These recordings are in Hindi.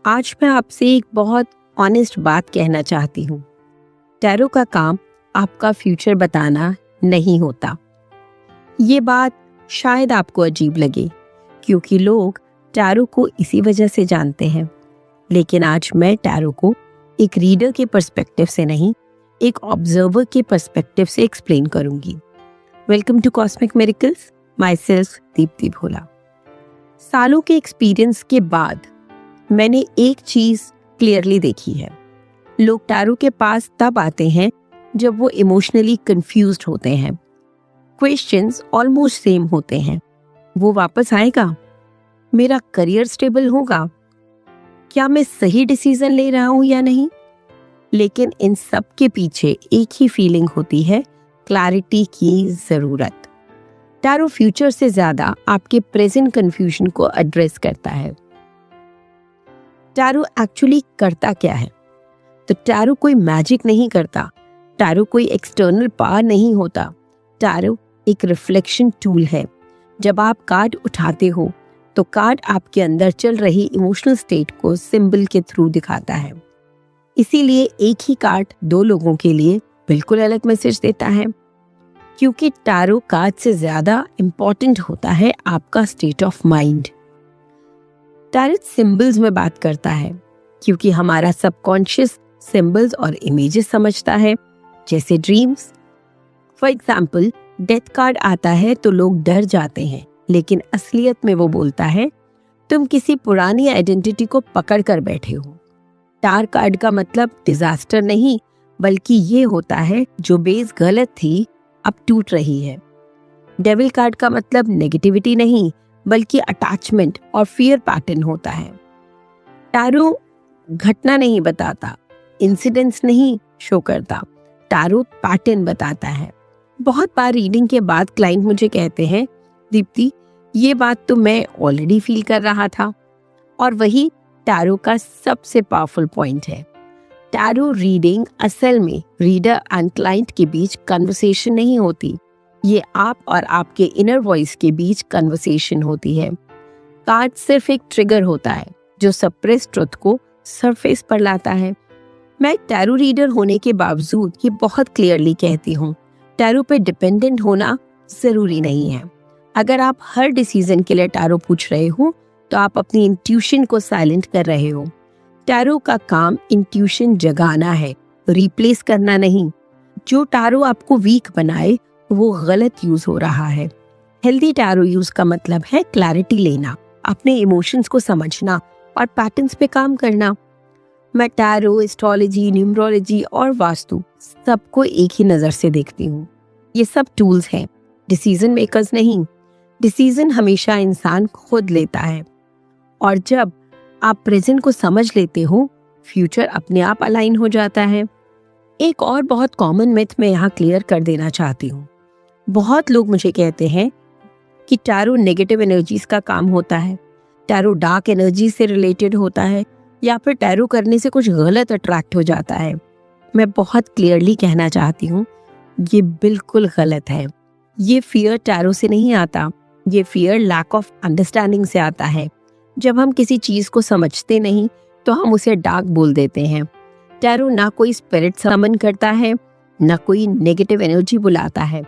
आज मैं आपसे एक बहुत ऑनेस्ट बात कहना चाहती हूँ। टैरो का काम आपका फ्यूचर बताना नहीं होता। ये बात शायद आपको अजीब लगे क्योंकि लोग टैरो को इसी वजह से जानते हैं, लेकिन आज मैं टैरो को एक रीडर के पर्सपेक्टिव से नहीं, एक ऑब्जर्वर के पर्सपेक्टिव से एक्सप्लेन करूंगी। Welcome to Cosmic Miracles, myself Deepti Bhola. सालों के एक्सपीरियंस के बाद मैंने एक चीज क्लियरली देखी है। लोग टैरो के पास तब आते हैं जब वो इमोशनली कंफ्यूज्ड होते हैं। क्वेश्चंस ऑलमोस्ट सेम होते हैं। वो वापस आएगा? मेरा करियर स्टेबल होगा? क्या मैं सही डिसीजन ले रहा हूं या नहीं? लेकिन इन सब के पीछे एक ही फीलिंग होती है, क्लैरिटी की जरूरत। टैरो फ्यूचर से ज्यादा आपके प्रेजेंट कंफ्यूजन को एड्रेस करता है। टैरो एक्चुअली करता क्या है? तो टैरो कोई मैजिक नहीं करता। टैरो कोई एक्सटर्नल पावर नहीं होता। टैरो एक रिफ्लेक्शन टूल है। जब आप कार्ड उठाते हो तो कार्ड आपके अंदर चल रही इमोशनल स्टेट को सिंबल के थ्रू दिखाता है। इसीलिए एक ही कार्ड दो लोगों के लिए बिल्कुल अलग मैसेज देता है, क्योंकि टैरो कार्ड से ज्यादा इंपॉर्टेंट होता है आपका state of mind. Tarot symbols में बात करता है क्योंकि हमारा सबकॉन्शियस सिंबल्स और इमेजेस समझता है, जैसे dreams. For example, death card आता है तो लोग डर जाते हैं, लेकिन असलियत में वो बोलता है तुम किसी पुरानी आइडेंटिटी को पकड़ कर बैठे हो। टार कार्ड का मतलब डिजास्टर नहीं, बल्कि ये होता है जो बेस गलत थी अब टूट रही है। डेविल कार्ड का मतलब नेगेटिविटी नहीं, बल्कि अटैचमेंट और फियर पैटर्न होता है। टैरो घटना नहीं बताता, इंसिडेंट्स नहीं शो करता, टैरो पैटर्न बताता है। बहुत बार रीडिंग के बाद क्लाइंट मुझे कहते हैं, दीप्ति ये बात तो मैं ऑलरेडी फील कर रहा था। और वही टैरो का सबसे पावरफुल पॉइंट है। टैरो रीडिंग असल में रीडर एंड क्लाइंट के बीच कन्वर्सेशन नहीं होती, ये आप और आपके इनर वॉइस के बीच कन्वर्सेशन होती है। कार्ड सिर्फ एक ट्रिगर होता है जो सप्रेस ट्रुथ को सरफेस पर लाता है। मैं टैरो रीडर होने के बावजूद ये बहुत क्लियरली कहती हूँ, टैरो पे डिपेंडेंट होना जरूरी नहीं है। अगर आप हर डिसीजन के लिए टैरो पूछ रहे हो तो आप अपनी इंट्यूशन को साइलेंट कर रहे हो। टैरो का काम इंट्यूशन जगाना है, रिप्लेस करना नहीं। जो टैरो आपको वीक बनाए वो गलत यूज हो रहा है। हेल्दी टैरो यूज का मतलब है क्लैरिटी लेना, अपने इमोशंस को समझना और पैटर्न्स पे काम करना। मैं टैरो, एस्ट्रोलॉजी, न्यूमरोलॉजी और वास्तु सबको एक ही नजर से देखती हूँ। ये सब टूल्स हैं, डिसीजन मेकर्स नहीं। डिसीजन हमेशा इंसान खुद लेता है, और जब आप प्रेजेंट को समझ लेते हो, फ्यूचर अपने आप अलाइन हो जाता है। एक और बहुत कॉमन मिथ मैं यहाँ क्लियर कर देना चाहती हूँ। बहुत लोग मुझे कहते हैं कि टैरो नेगेटिव एनर्जीज का काम होता है, टैरो डार्क एनर्जी से रिलेटेड होता है, या फिर टैरो करने से कुछ गलत अट्रैक्ट हो जाता है। मैं बहुत क्लियरली कहना चाहती हूँ, ये बिल्कुल गलत है। ये फियर टैरो से नहीं आता, ये फियर लैक ऑफ अंडरस्टैंडिंग से आता है। जब हम किसी चीज को समझते नहीं तो हम उसे डार्क बोल देते हैं। टैरो ना कोई स्पिरिट समन करता है, ना कोई नेगेटिव एनर्जी बुलाता है।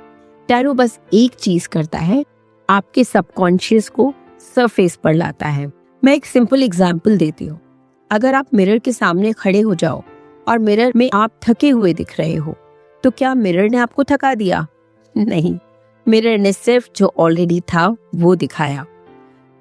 टैरो बस एक चीज करता है, आपके सबकॉन्शियस को सरफेस पर लाता है। मैं एक सिंपल एग्जांपल देती हूँ। अगर आप मिरर के सामने खड़े हो जाओ और मिरर में आप थके हुए दिख रहे हो, तो क्या मिरर ने आपको थका दिया? नहीं, मिरर ने सिर्फ जो ऑलरेडी था वो दिखाया।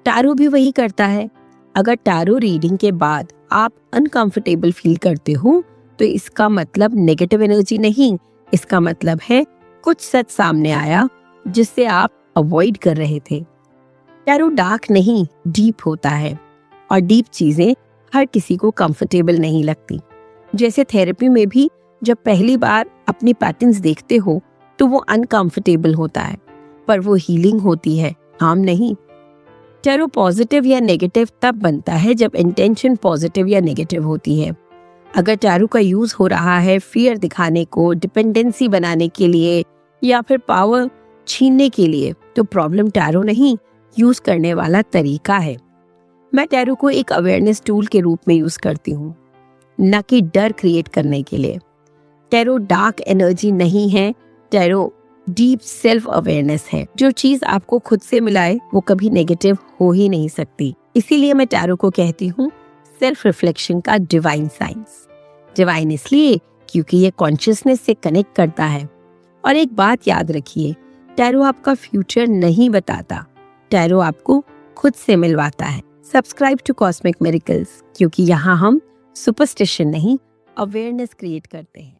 टैरो भी वही करता है। अगर टैरो रीडिंग के बाद आप अनकंफर्टेबल फील करते हो तो इसका मतलब नेगेटिव एनर्जी नहीं, इसका मतलब है कुछ सच सामने आया जिससे आप अवॉइड कर रहे थे। टैरो डार्क नहीं, डीप होता है, और डीप चीजें हर किसी को कंफर्टेबल नहीं लगती। जैसे थेरेपी में भी जब पहली बार अपनी पैटर्न्स देखते हो तो वो अनकंफर्टेबल होता है, पर वो हीलिंग होती है, हार्म नहीं। टैरो पॉजिटिव या नेगेटिव तब बनता है जब इंटेंशन पॉजिटिव या नेगेटिव होती है। अगर टैरो का यूज हो रहा है फियर दिखाने को, डिपेंडेंसी बनाने के लिए, या फिर पावर छीनने के लिए, तो प्रॉब्लम टैरो नहीं, यूज करने वाला तरीका है। मैं टैरो को एक अवेयरनेस टूल के रूप में यूज करती हूँ, न कि डर क्रिएट करने के लिए। टैरो डार्क एनर्जी नहीं है, टैरो डीप सेल्फ अवेयरनेस है। जो चीज आपको खुद से मिलाए वो कभी नेगेटिव हो ही नहीं सकती। इसीलिए मैं टैरो को कहती हूँ सेल्फ रिफ्लेक्शन का डिवाइन साइंस। डिवाइन इसलिए क्योंकि ये कॉन्शियसनेस से कनेक्ट करता है। और एक बात याद रखिए, टैरो आपका फ्यूचर नहीं बताता, टैरो आपको खुद से मिलवाता है। सब्सक्राइब टू कॉस्मिक मिरेकल्स, क्योंकि यहाँ हम सुपरस्टिशन नहीं, अवेयरनेस क्रिएट करते हैं।